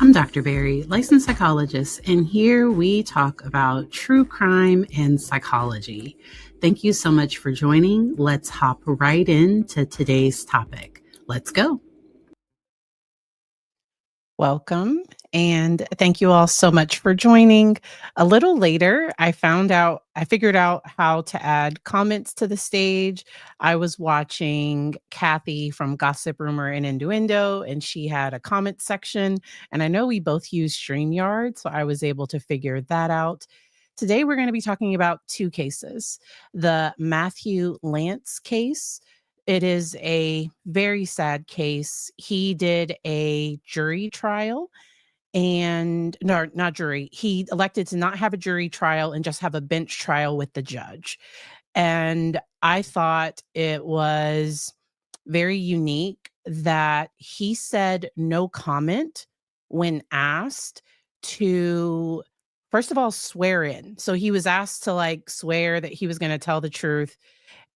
I'm Dr. Barry, licensed psychologist, and here we talk about true crime and psychology. Thank you so much for joining. Let's hop right into today's topic. Let's go. Welcome, and thank you all so much for joining. A little later, I figured out how to add comments to the stage. I was watching Kathy from Gossip Rumor and Innuendo, and she had a comment section. And I know we both use StreamYard, so I was able to figure that out. Today, we're going to be talking about two cases. The Matthew Lanz case. It is a very sad case. He did a jury trial and no, not jury. He elected to not have a jury trial and just have a bench trial with the judge. And I thought it was very unique that he said no comment when asked to, first of all, swear in. So he was asked to swear that he was going to tell the truth,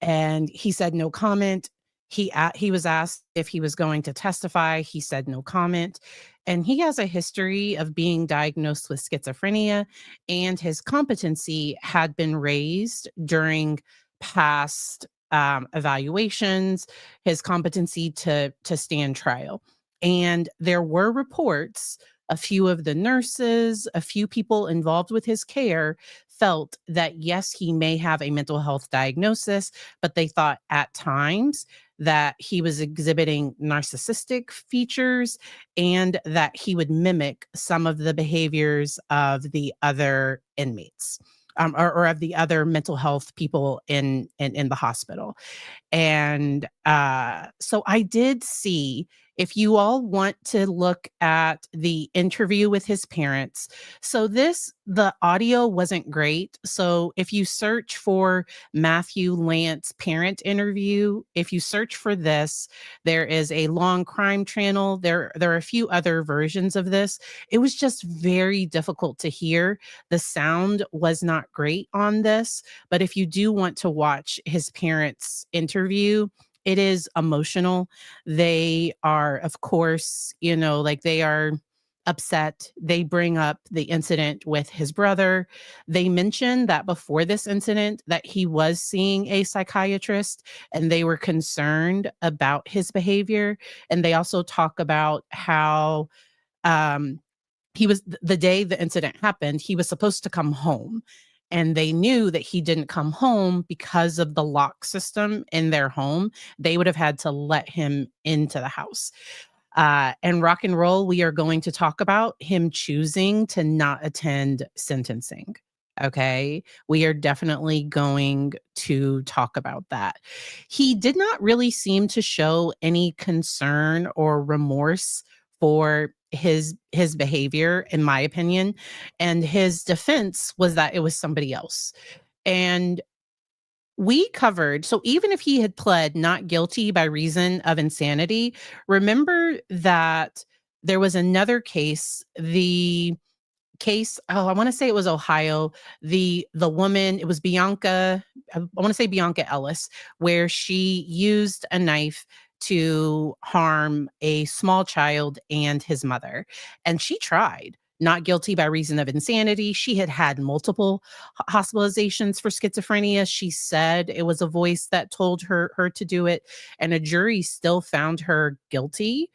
and he said no comment. He was asked if he was going to testify. He said no comment. And he has a history of being diagnosed with schizophrenia, and his competency had been raised during past evaluations, his competency to stand trial. And there were reports, a few of the nurses, a few people involved with his care felt that, yes, he may have a mental health diagnosis, but they thought at times that he was exhibiting narcissistic features and that he would mimic some of the behaviors of the other inmates, or of the other mental health people in the hospital. And so I did see, if you all want to look at the interview with his parents. So the audio wasn't great. So if you search for Matthew Lanz parent interview, if you search for this, there is a long crime channel. There are a few other versions of this. It was just very difficult to hear. The sound was not great on this, but if you do want to watch his parents' interview, it is emotional. They are, of course, they are upset. They bring up the incident with his brother. They mention that before this incident that he was seeing a psychiatrist and they were concerned about his behavior. And they also talk about how he was, the day the incident happened, he was supposed to come home. And they knew that he didn't come home because of the lock system in their home. They would have had to let him into the house. And rock and roll, we are going to talk about him choosing to not attend sentencing. Okay. We are definitely going to talk about that. He did not really seem to show any concern or remorse for his behavior, in my opinion. And his defense was that it was somebody else. And we covered, so even if he had pled not guilty by reason of insanity, remember that there was another case, the case, I want to say it was Ohio, the woman, it was Bianca, I want to say Bianca Ellis, where she used a knife to harm a small child and his mother. And she tried not guilty by reason of insanity. She had had multiple hospitalizations for schizophrenia. She said it was a voice that told her to do it, and a jury still found her guilty.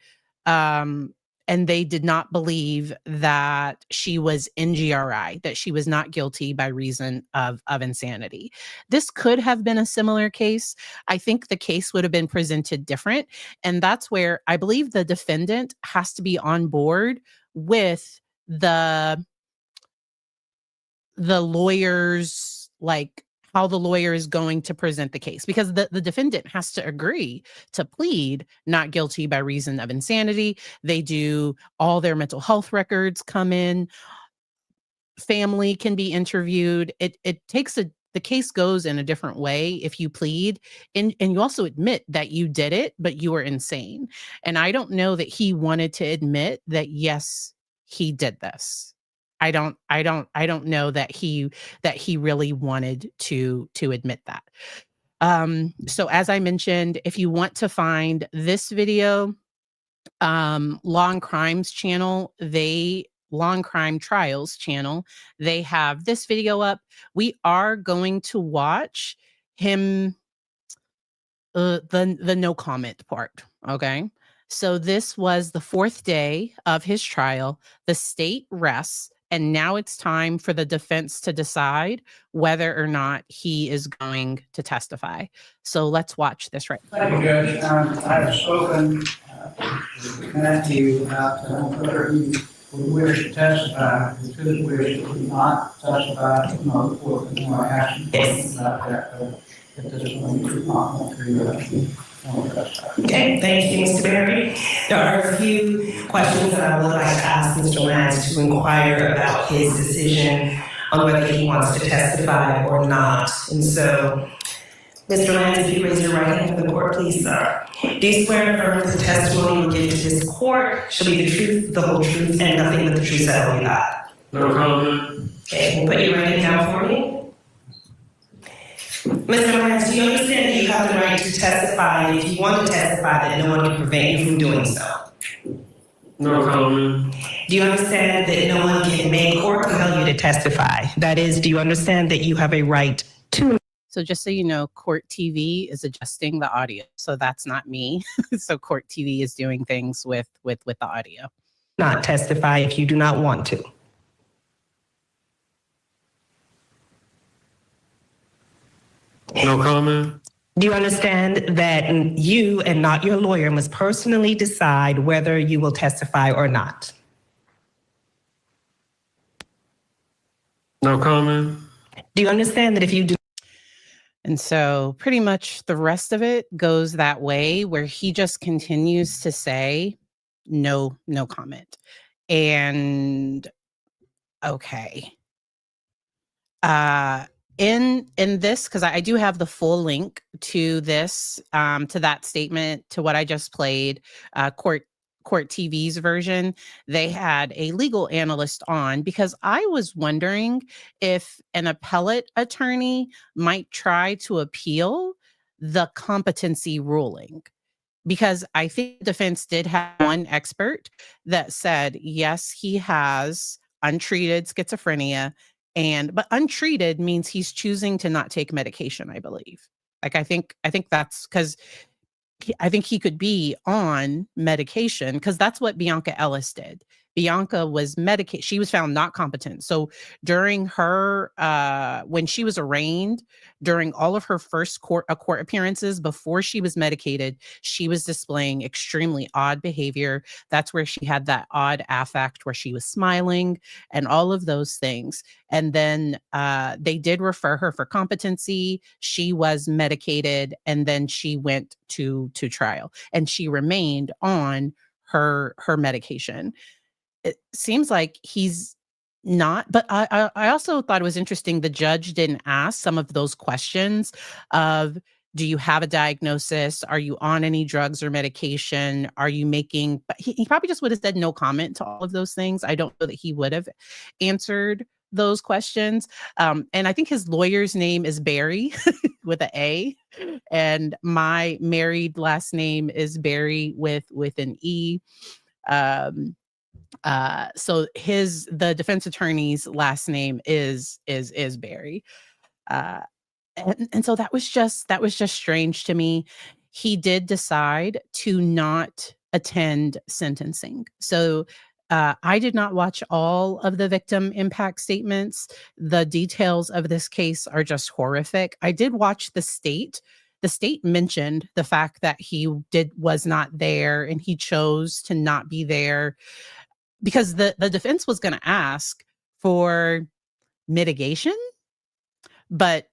And they did not believe that she was NGRI, that she was not guilty by reason of insanity. This could have been a similar case. I think the case would have been presented different. And that's where I believe the defendant has to be on board with the lawyers, like how the lawyer is going to present the case, because the defendant has to agree to plead not guilty by reason of insanity. They do, all their mental health records come in, family can be interviewed. It takes the case goes in a different way if you plead, and you also admit that you did it, but you were insane. And I don't know that he wanted to admit that, yes, he did this. I don't know that he really wanted to admit that. So as I mentioned, if you want to find this video, Law and Crimes channel, Law and Crime Trials channel, they have this video up. We are going to watch him, the no comment part, okay? So this was the 4th day of his trial. The state rests, and now it's time for the defense to decide whether or not he is going to testify. So let's watch this right now. Thank you, Judge. I have spoken to Matthew about whether he would wish to testify. It's his wish that he not testify. No, the court is more asking about that. But at this point, he does not want to testify. Okay, thank you, Mr. Berry. There are a few questions that I would like to ask Mr. Lanz to inquire about his decision on whether he wants to testify or not. And so, Mr. Lanz, if you raise your right hand for the court, please, sir. Do you swear and affirm that the testimony you will give to this court shall be the truth, the whole truth, and nothing but the truth, so help you God? No comment. Okay, put your right hand down for me. Mr. Lanz, do you understand that you have the right to testify, and if you want to testify, that no one can prevent you from doing so? No comment. Do you understand that no one can make or compel you to testify? That is, do you understand that you have a right to? So just so you know, Court TV is adjusting the audio. So that's not me. So Court TV is doing things with the audio. Not testify if you do not want to. No comment. Do you understand that you and not your lawyer must personally decide whether you will testify or not? No comment. Do you understand that if you do? And so pretty much the rest of it goes that way, where he just continues to say, no comment. And okay. In this, because I do have the full link to this, to that statement, to what I just played, Court TV's version, they had a legal analyst on, because I was wondering if an appellate attorney might try to appeal the competency ruling. Because I think the defense did have one expert that said, yes, he has untreated schizophrenia, but untreated means he's choosing to not take medication, I believe. Like, I think that's because I think he could be on medication, because that's what Bianca Ellis did. Bianca was medicated. She was found not competent. So during her, when she was arraigned, during all of her first court appearances before she was medicated, she was displaying extremely odd behavior. That's where she had that odd affect where she was smiling and all of those things. And then they did refer her for competency. She was medicated, and then she went to trial, and she remained on her medication. It seems like he's not, but I also thought it was interesting. The judge didn't ask some of those questions of, do you have a diagnosis? Are you on any drugs or medication? Are you making, but he probably just would have said no comment to all of those things. I don't know that he would have answered those questions. And I think his lawyer's name is Barry with an A, and my married last name is Barry with an E. So the defense attorney's last name is Barry. And so that was just strange to me. He did decide to not attend sentencing. So I did not watch all of the victim impact statements. The details of this case are just horrific. I did watch the state. The state mentioned the fact that he was not there, and he chose to not be there because the defense was going to ask for mitigation. But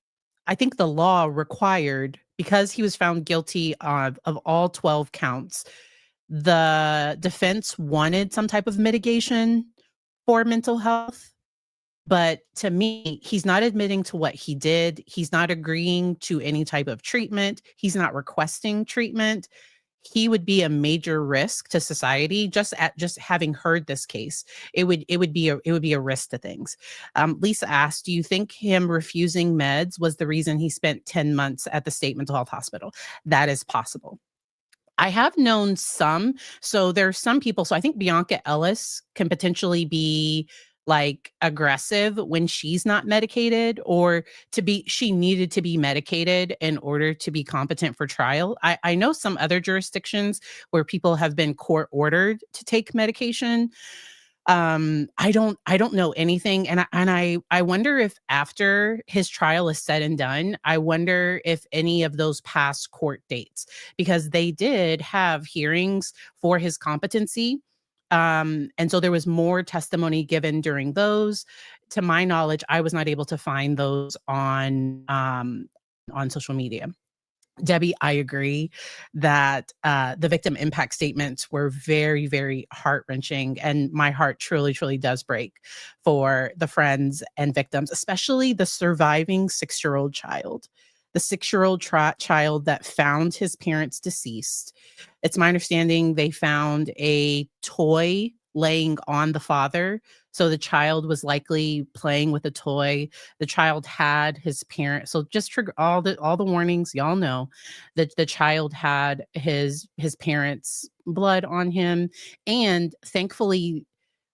I think the law required, because he was found guilty of all 12 counts, the defense wanted some type of mitigation for mental health. But to me, he's not admitting to what he did. He's not agreeing to any type of treatment. He's not requesting treatment. He would be a major risk to society just having heard this case. It would be a risk to things. Lisa asked, do you think him refusing meds was the reason he spent 10 months at the state mental health hospital? That is possible. I have known some. So there's some people, so I think Bianca Ellis can potentially be like aggressive when she's not medicated, or she needed to be medicated in order to be competent for trial. I know some other jurisdictions where people have been court ordered to take medication. I don't know anything, and I wonder if after his trial is said and done, I wonder if any of those past court dates, because they did have hearings for his competency. And so there was more testimony given during those. To my knowledge, I was not able to find those on social media. Debbie, I agree that the victim impact statements were very, very heart wrenching. And my heart truly, truly does break for the friends and victims, especially the surviving 6-year-old child. The 6-year-old child that found his parents deceased. It's my understanding they found a toy laying on the father. So the child was likely playing with a toy. The child had his parent. So just trigger all the warnings y'all know, that the child had his parents' blood on him, and thankfully,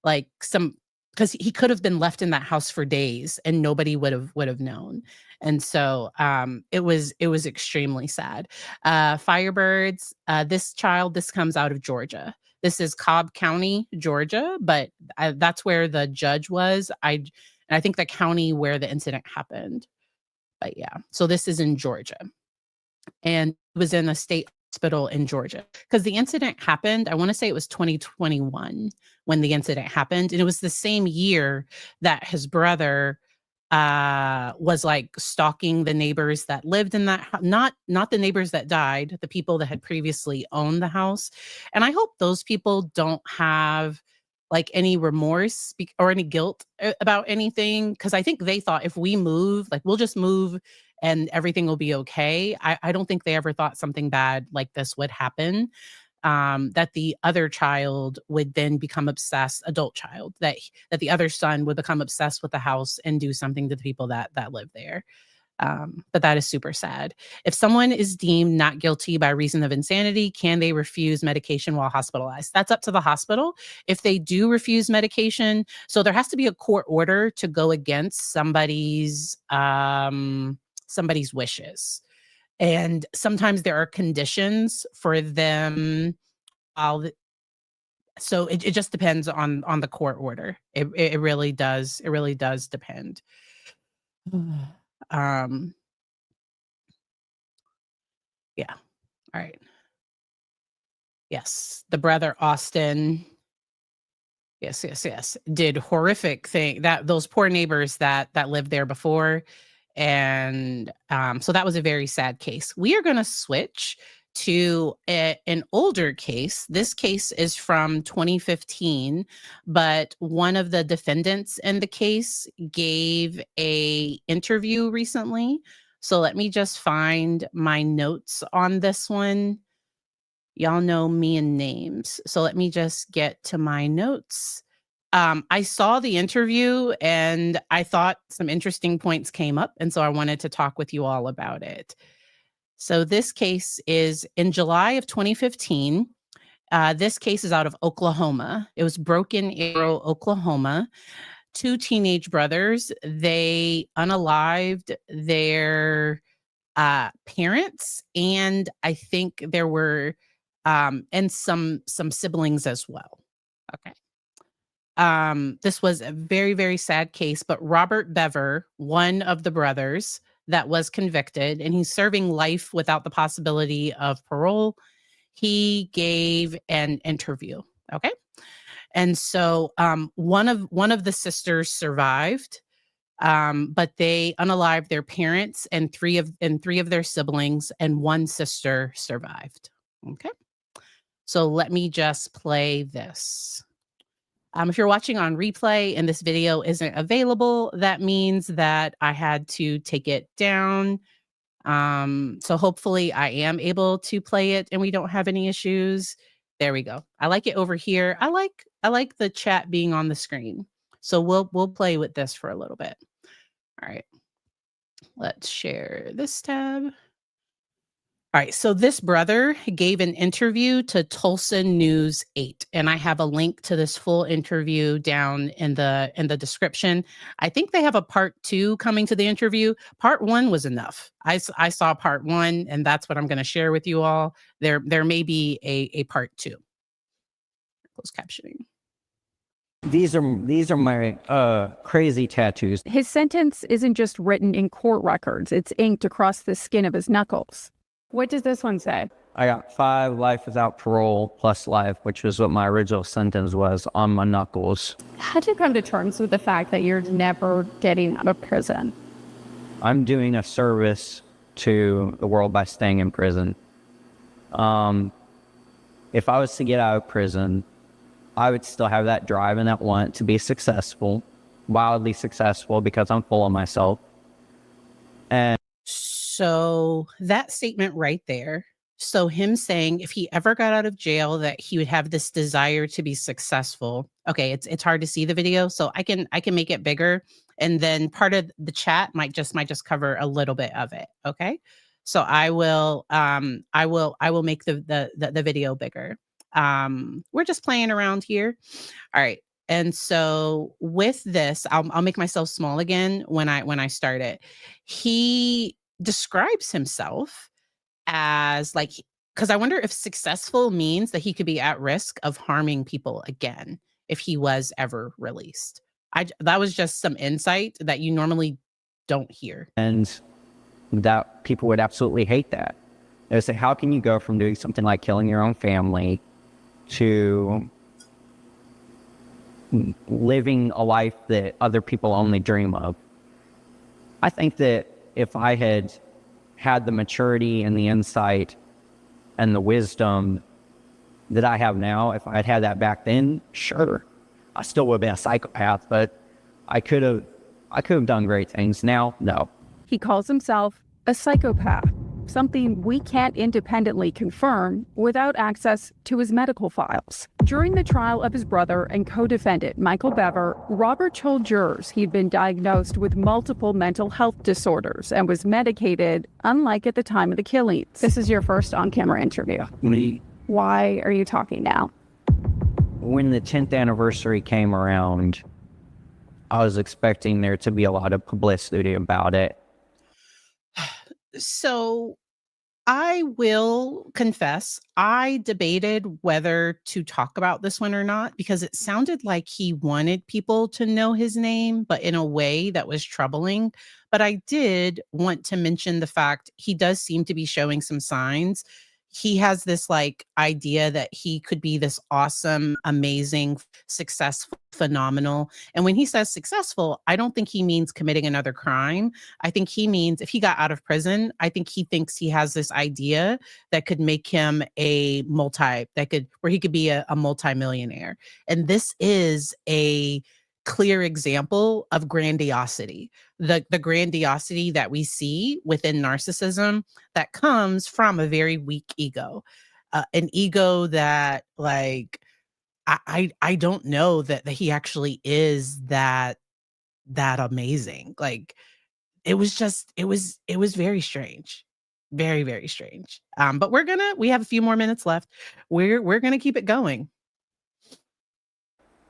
like some, because he could have been left in that house for days and nobody would have known. And so it was extremely sad. Firebirds, this comes out of Georgia. This is Cobb County, Georgia, but that's where the judge was. And I think the county where the incident happened. But yeah, so this is in Georgia, and it was in a state hospital in Georgia, because the incident happened, I want to say it was 2021 when the incident happened, and it was the same year that his brother was like stalking the neighbors that lived in that not the neighbors that died, the people that had previously owned the house. And I hope those people don't have like any remorse or any guilt about anything, because I think they thought if we move, like we'll just move and everything will be okay. I don't think they ever thought something bad like this would happen. That the other child would then become obsessed, adult child, that the other son would become obsessed with the house and do something to the people that live there. But that is super sad. If someone is deemed not guilty by reason of insanity, can they refuse medication while hospitalized? That's up to the hospital. If they do refuse medication, so there has to be a court order to go against somebody's wishes. And sometimes there are conditions for them. So it just depends on the court order. It really does. It really does depend. Um, yeah. All right. Yes, the brother Austin. Yes, yes, yes. Did horrific thing, that those poor neighbors that lived there before. And so that was a very sad case. We are going to switch to an older case. This case is from 2015, but one of the defendants in the case gave a interview recently. So let me just find my notes on this one. Y'all know me and names. So let me just get to my notes. I saw the interview and I thought some interesting points came up. And so I wanted to talk with you all about it. So this case is in July of 2015. This case is out of Oklahoma. It was Broken Arrow, Oklahoma. 2 teenage brothers, they unalived their parents, and I think there were and some siblings as well. Okay. This was a very, very sad case, but Robert Bever, one of the brothers that was convicted, and he's serving life without the possibility of parole, he gave an interview. Okay. And so one of the sisters survived, but they unalived their parents and three of their siblings, and one sister survived. Okay. So let me just play this. If you're watching on replay and this video isn't available, that means that I had to take it down. So hopefully I am able to play it and we don't have any issues. There we go. I like it over here. I like the chat being on the screen. So we'll play with this for a little bit. All right. Let's share this tab. All right, so this brother gave an interview to Tulsa News 8, and I have a link to this full interview down in the description. I think they have a part 2 coming to the interview. Part 1 was enough. I saw part 1, and that's what I'm going to share with you all. There may be a part 2. Closed captioning. These are my crazy tattoos. His sentence isn't just written in court records, it's inked across the skin of his knuckles. What does this one say? I got 5 life without parole plus life, which was what my original sentence was, on my knuckles. How'd you come to terms with the fact that you're never getting out of prison? I'm doing a service to the world by staying in prison. If I was to get out of prison, I would still have that drive and that want to be successful, wildly successful, because I'm full of myself. And So that statement right there. So him saying if he ever got out of jail that he would have this desire to be successful. Okay, it's hard to see the video, so I can make it bigger, and then part of the chat might just cover a little bit of it. Okay, so I will make the video bigger. We're just playing around here. All right. And so with this, I'll make myself small again when I start it. He describes himself as like, because I wonder if successful means that he could be at risk of harming people again if he was ever released. That was just some insight that you normally don't hear. And that people would absolutely hate that. They would say, how can you go from doing something like killing your own family to living a life that other people only dream of? I think that if I had had the maturity and the insight and the wisdom that I have now, if I had had that back then, sure, I still would have been a psychopath, but I could have done great things. Now, no. He calls himself a psychopath, something we can't independently confirm without access to his medical files. During the trial of his brother and co-defendant, Michael Bever, Robert told jurors he'd been diagnosed with multiple mental health disorders and was medicated, unlike at the time of the killings. This is your first on-camera interview. Why are you talking now? When the 10th anniversary came around, I was expecting there to be a lot of publicity about it. So I will confess, I debated whether to talk about this one or not, because it sounded like he wanted people to know his name, but in a way that was troubling. But I did want to mention the fact he does seem to be showing some signs. He has this like idea that he could be this awesome, amazing, successful, phenomenal. And when he says successful, I don't think he means committing another crime. I think he means if he got out of prison, I think he thinks he has this idea that could make him where he could be a multimillionaire. And this is a clear example of grandiosity, the grandiosity that we see within narcissism that comes from a very weak ego, an ego that like, I don't know that he actually is that amazing. Like it was very strange. Very, very strange. But we have a few more minutes left. We're gonna keep it going.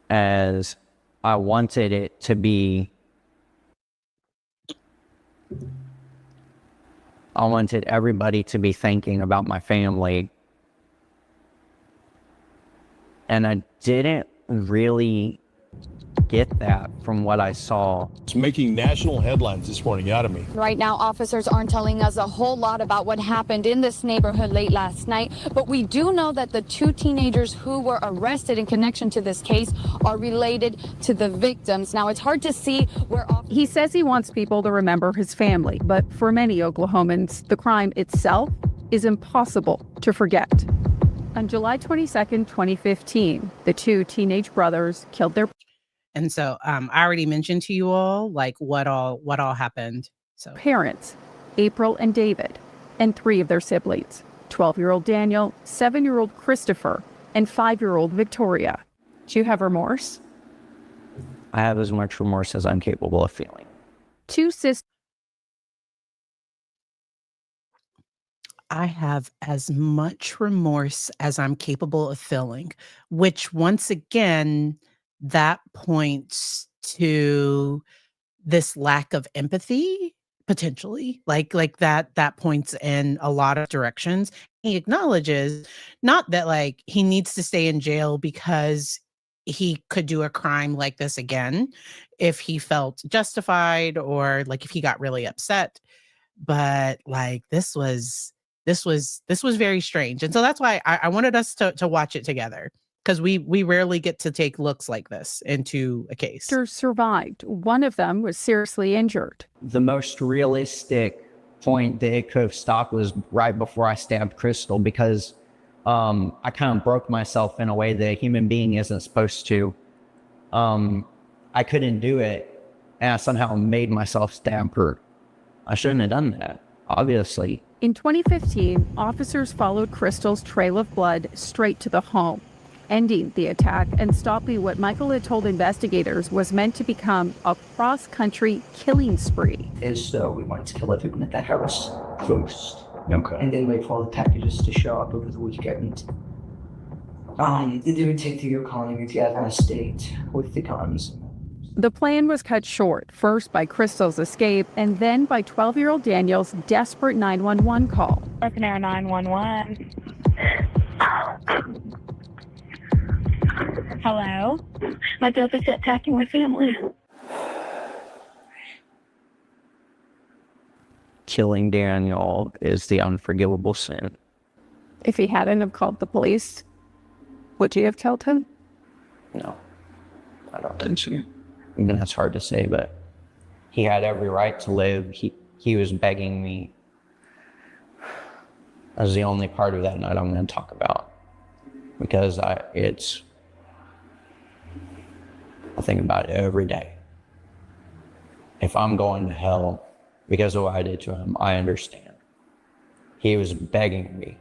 As I wanted it to be, I wanted everybody to be thinking about my family. And I didn't really get that from what I saw. It's making national headlines this morning out of me. Right now, officers aren't telling us a whole lot about what happened in this neighborhood late last night, but we do know that the 2 teenagers who were arrested in connection to this case are related to the victims. Now, it's hard to see where... He says he wants people to remember his family, but for many Oklahomans, the crime itself is impossible to forget. On July 22nd, 2015, the 2 teenage brothers killed their... And so I already mentioned to you all like what all happened. So parents, April and David, and 3 of their siblings, 12-year-old Daniel, 7-year-old Christopher, and 5-year-old Victoria. Do you have remorse? I have as much remorse as I'm capable of feeling. 2 sisters. I have as much remorse as I'm capable of feeling, which once again, that points to this lack of empathy potentially. Like that points in a lot of directions. He acknowledges not that like he needs to stay in jail because he could do a crime like this again if he felt justified or like if he got really upset, but like this was very strange. And so that's why I wanted us to watch it together because we rarely get to take looks like this into a case. Survived. One of them was seriously injured. The most realistic point that it could have stopped was right before I stabbed Crystal, because I kind of broke myself in a way that a human being isn't supposed to. I couldn't do it, and I somehow made myself stab her. I shouldn't have done that, obviously. In 2015, officers followed Crystal's trail of blood straight to the home, ending the attack and stopping what Michael had told investigators was meant to become a cross-country killing spree. We wanted to kill everyone at the house first. Okay. And then wait for all the packages to show up over the weekend. Then they would take the economy to the state with the guns. The plan was cut short, first by Crystal's escape and then by 12-year-old Daniel's desperate 911 call. Open Air 911. Hello? My brother's attacking my family. Killing Daniel is the unforgivable sin. If he hadn't have called the police, would you have killed him? No, I don't think so. I mean, that's hard to say, but he had every right to live. He was begging me. That's the only part of that night I'm going to talk about, because I think about it every day. If I'm going to hell because of what I did to him, I understand. He was begging me.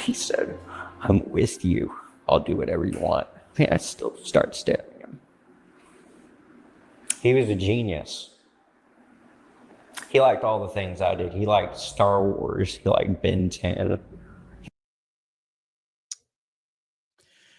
He said, "I'm with you. I'll do whatever you want." I still start stabbing him. He was a genius. He liked all the things I did. He liked Star Wars. He liked Ben 10.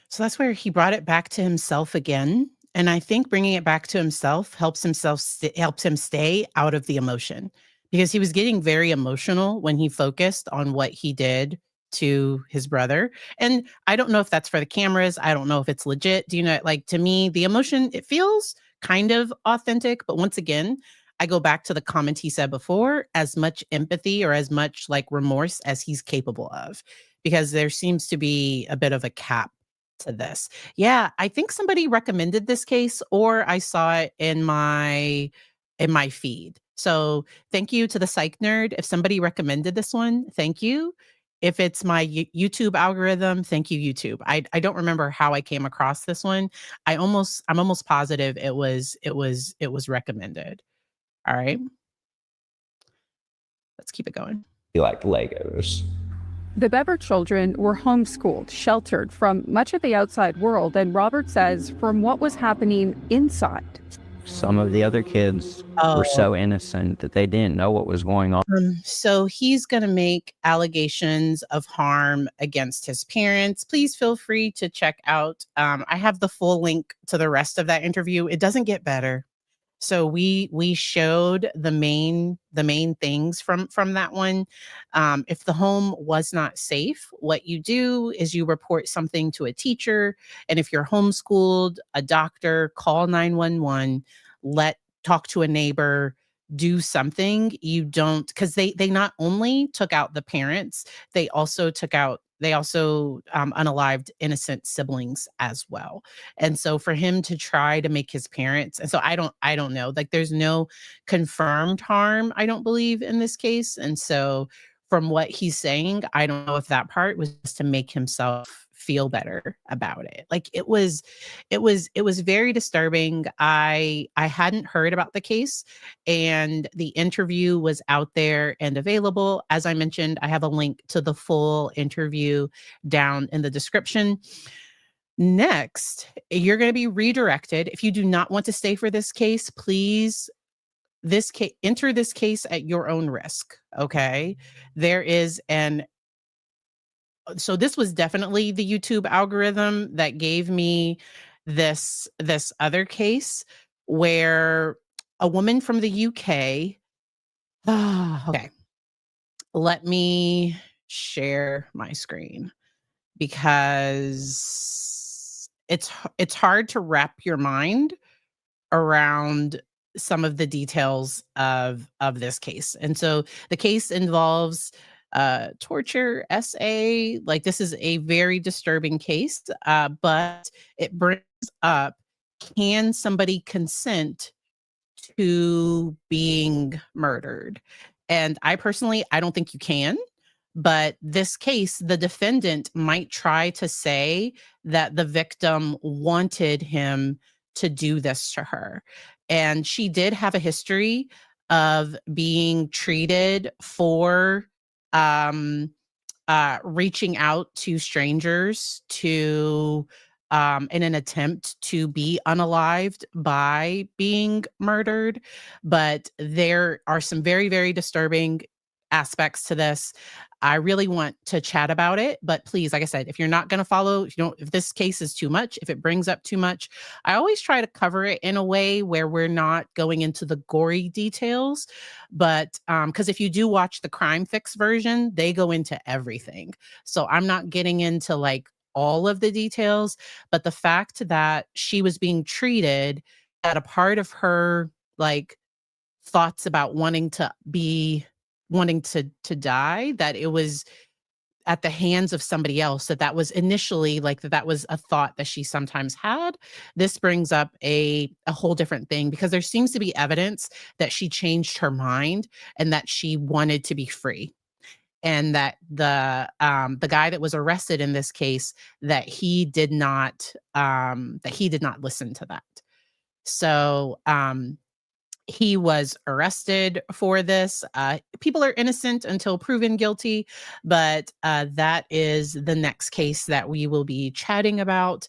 So that's where he brought it back to himself again. And I think bringing it back to himself helps him stay out of the emotion, because he was getting very emotional when he focused on what he did to his brother. And I don't know if that's for the cameras. I don't know if it's legit. Do you know, like, to me, the emotion, it feels kind of authentic. But once again, I go back to the comment he said before, as much empathy or as much like remorse as he's capable of, because there seems to be a bit of a cap to this. Yeah, I think somebody recommended this case, or I saw it in my feed. So thank you to the Psych Nerd. If somebody recommended this one, thank you. If it's my YouTube algorithm, thank you, YouTube. I don't remember how I came across this one. I'm almost positive it was recommended. All right. Let's keep it going. He liked Legos. The Bever children were homeschooled, sheltered from much of the outside world, and Robert says from what was happening inside. Some of the other kids were so innocent that they didn't know what was going on. So he's going to make allegations of harm against his parents. Please feel free to check out. I have the full link to the rest of that interview. It doesn't get better. So we showed the main things from that one. If the home was not safe, what you do is you report something to a teacher, and if you're homeschooled, a doctor, call 911, talk to a neighbor, do something. You don't, because they not only took out the parents, they also unalived innocent siblings as well. And so for him to try to make his parents, and so I don't know, like there's no confirmed harm, I don't believe, in this case. And so from what he's saying, I don't know if that part was just to make himself feel better about it. Like it was very disturbing. I hadn't heard about the case, and the interview was out there and available. As I mentioned, I have a link to the full interview down in the description. Next, you're going to be redirected. If you do not want to stay for this case, please enter this case at your own risk. Okay. There is so this was definitely the YouTube algorithm that gave me this other case where a woman from the UK. Okay. Let me share my screen because it's hard to wrap your mind around some of the details of this case. And so the case involves torture, SA. Like, this is a very disturbing case, but it brings up, can somebody consent to being murdered? And I personally, I don't think you can. But this case, the defendant might try to say that the victim wanted him to do this to her. And she did have a history of being treated for reaching out to strangers to in an attempt to be unalived by being murdered. But there are some very, very disturbing aspects to this. I really want to chat about it, but please, like I said, if you're not going to follow, if this case is too much, if it brings up too much, I always try to cover it in a way where we're not going into the gory details. But because if you do watch the Crime Fix version, they go into everything. So I'm not getting into like all of the details, but the fact that she was being treated, that a part of her like thoughts about wanting to die, that it was at the hands of somebody else, that was initially like that was a thought that she sometimes had. This brings up a whole different thing, because there seems to be evidence that she changed her mind and that she wanted to be free, and that the guy that was arrested in this case, that he did not listen to that. So he was arrested for this. People are innocent until proven guilty, but that is the next case that we will be chatting about.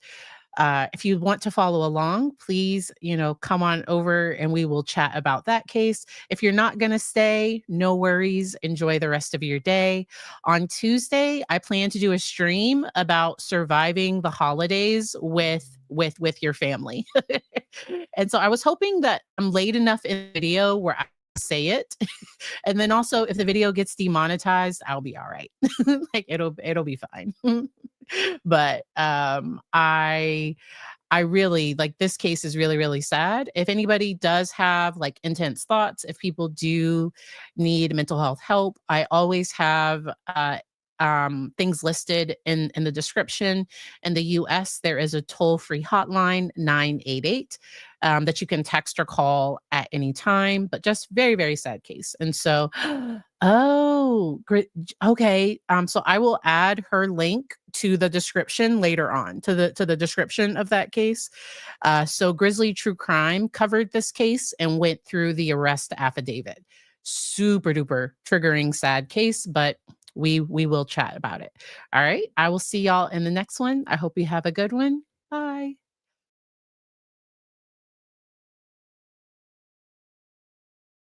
If you want to follow along, please, come on over and we will chat about that case. If you're not going to stay, no worries. Enjoy the rest of your day. On Tuesday, I plan to do a stream about surviving the holidays with your family. And so I was hoping that I'm late enough in the video where I say it. And then also, if the video gets demonetized, I'll be all right. Like, it'll be fine. But I really like, this case is really, really sad. If anybody does have like intense thoughts, if people do need mental health help, I always have things listed in the description. In the US, there is a toll-free hotline, 988, that you can text or call at any time. But just very, very sad case. And so, oh, great. Okay. So I will add her link to the description later on, to the description of that case. So Grizzly True Crime covered this case and went through the arrest affidavit. Super duper triggering, sad case, but we will chat about it. All right. I will see y'all in the next one. I hope you have a good one.